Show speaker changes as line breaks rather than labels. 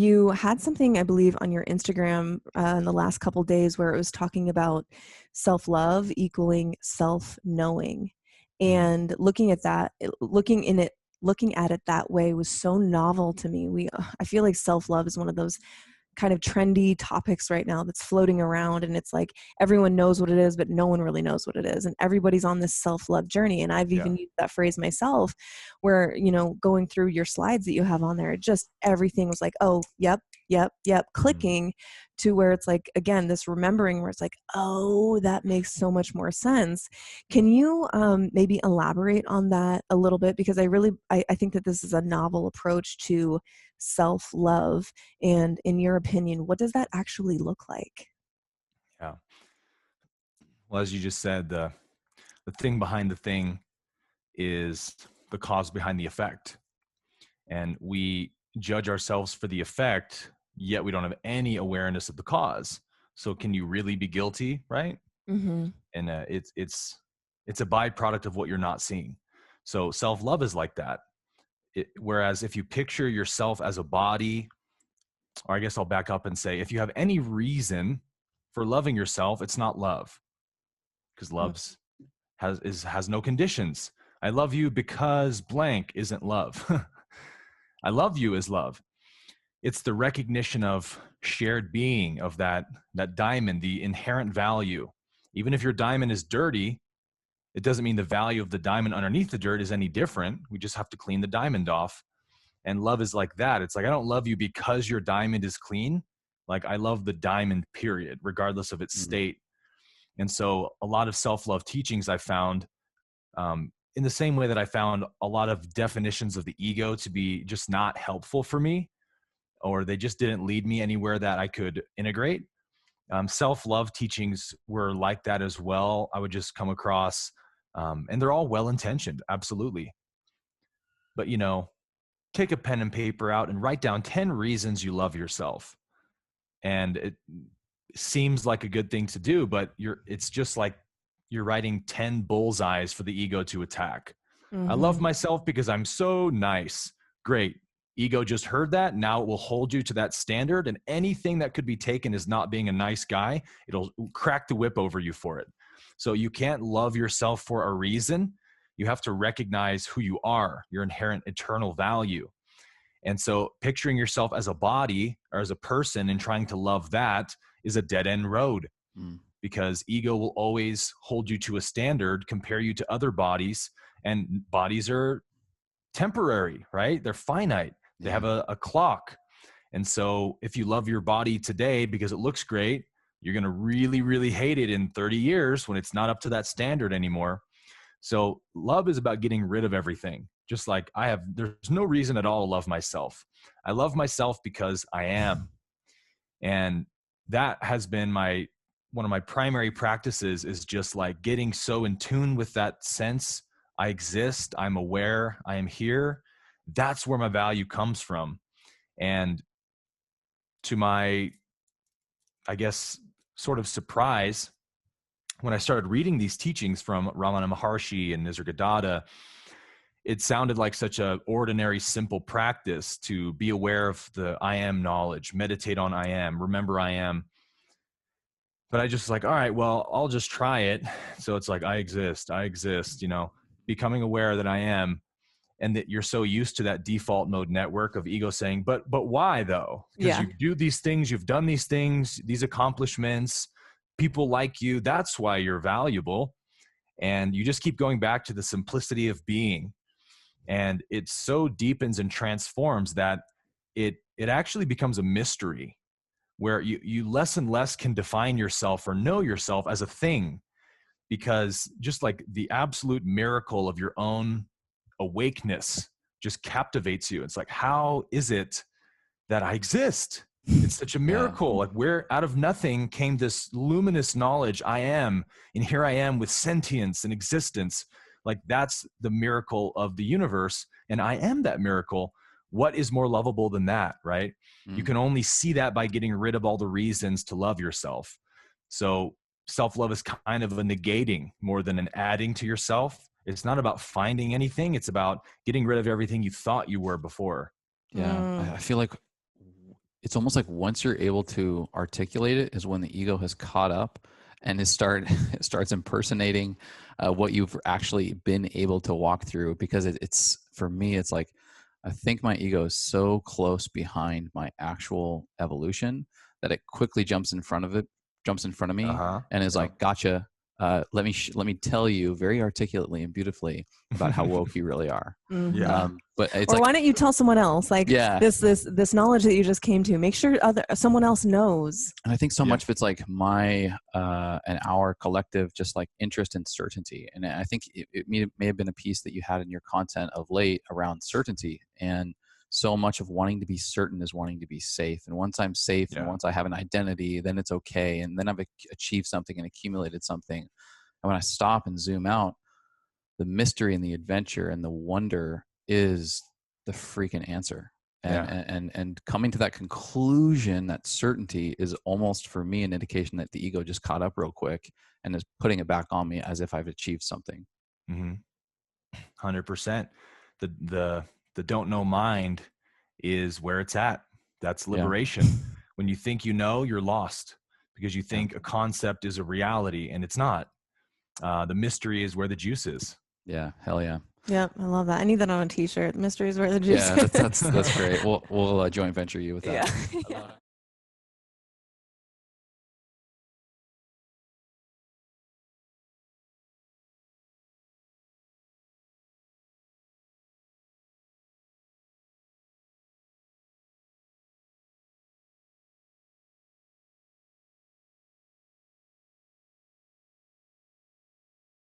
You had something, I believe, on your Instagram in the last couple days where it was talking about self-love equaling self-knowing.
Mm.
And looking at that, looking at it that way was so novel to me. I feel like self-love is one of those kind of trendy topics right now that's floating around, and it's like everyone knows what it is but no one really knows what it is, and everybody's on this self-love journey. And I've
Yeah.
even used that phrase myself, where going through your slides that you have on there, just everything was like, oh, yep, yep,
Mm.
clicking, to where it's like, again, this remembering where it's like, oh, that makes so much more sense. Can you maybe elaborate on that a little bit? Because I think that this is a novel approach to self-love. And in your opinion, what does that actually look like?
Yeah. Well, as you just said, the thing behind the thing is the cause behind the effect. And we judge ourselves for the effect, yet we don't have any awareness of the cause. So can you really be guilty, right?
Mm-hmm.
And it's a byproduct of what you're not seeing. So self-love is like that. Whereas if you picture yourself as a body, or I guess I'll back up and say, if you have any reason for loving yourself, it's not love, because love's has no conditions. I love you because blank isn't love. I love you is love. It's the recognition of shared being, of that diamond, the inherent value. Even if your diamond is dirty, it doesn't mean the value of the diamond underneath the dirt is any different. We just have to clean the diamond off. And love is like that. It's like, I don't love you because your diamond is clean. Like, I love the diamond, period, regardless of its state. And so a lot of self-love teachings I found, in the same way that I found a lot of definitions of the ego to be just not helpful for me, or they just didn't lead me anywhere that I could integrate. Self-love teachings were like that as well. I would just come across, and they're all well-intentioned, absolutely. But, take a pen and paper out and write down 10 reasons you love yourself. And it seems like a good thing to do, but it's just like you're writing 10 bullseyes for the ego to attack. I love
Mm-hmm.
myself because I'm so nice. Great. Ego just heard that. Now it will hold you to that standard, and anything that could be taken as not being a nice guy, it'll crack the whip over you for it. So you can't love yourself for a reason. You have to recognize who you are, your inherent eternal value. And so picturing yourself as a body or as a person and trying to love that is a dead end road, because ego will always hold you to a standard, compare you to other bodies, and bodies are temporary, right? They're finite. They have a clock. And so if you love your body today because it looks great, you're going to really, really hate it in 30 years when it's not up to that standard anymore. So love is about getting rid of everything. Just like there's no reason at all to love myself. I love myself because I am. And that has been one of my primary practices, is just like getting so in tune with that sense. I exist, I'm aware, I am here. That's where my value comes from. And to my, I guess, sort of surprise, when I started reading these teachings from Ramana Maharshi and Nisargadatta, it sounded like such a ordinary, simple practice to be aware of the I am knowledge, meditate on I am, remember I am. But I just like, all right, well, I'll just try it. So it's like, I exist, becoming aware that I am, and that you're so used to that default mode network of ego saying, but why though? Because
Yeah.
you do these things, you've done these things, these accomplishments, people like you, that's why you're valuable. And you just keep going back to the simplicity of being. And it so deepens and transforms that it actually becomes a mystery, where you less and less can define yourself or know yourself as a thing, because just like the absolute miracle of your own awakeness just captivates you. It's like, how is it that I exist? It's such a miracle. Like, where out of nothing came this luminous knowledge, I am, and here I am with sentience and existence. Like, that's the miracle of the universe, and I am that miracle. What is more lovable than that, right? You can only see that by getting rid of all the reasons to love yourself. So self-love is kind of a negating more than an adding to yourself. It's not about finding anything. It's about getting rid of everything you thought you were before.
Yeah. I feel like it's almost like once you're able to articulate it is when the ego has caught up and it starts impersonating what you've actually been able to walk through. Because it's for me, it's like, I think my ego is so close behind my actual evolution that it quickly jumps in front of me and is like, gotcha. Let me tell you very articulately and beautifully about how woke you really are. But it's
or why don't you tell someone else, like, this knowledge that you just came to, make sure someone else knows.
And I think so much of it's like my and our collective just like interest in certainty. And I think it may have been a piece that you had in your content of late around certainty. And so much of wanting to be certain is wanting to be safe. And once I'm safe and once I have an identity, then it's okay. And then I've achieved something and accumulated something. And when I stop and zoom out, the mystery and the adventure and the wonder is the freaking answer. And coming to that conclusion, that certainty, is almost for me an indication that the ego just caught up real quick and is putting it back on me as if I've achieved something.
100%. The don't know mind is where it's at. That's liberation. When you think you know, you're lost because you think a concept is a reality and it's not. The mystery is where the juice is.
Yeah. Hell yeah.
Yeah. I love that. I need that on a t-shirt. Mystery is where the juice is.
Yeah, that's great. We'll joint venture you with that.
Yeah.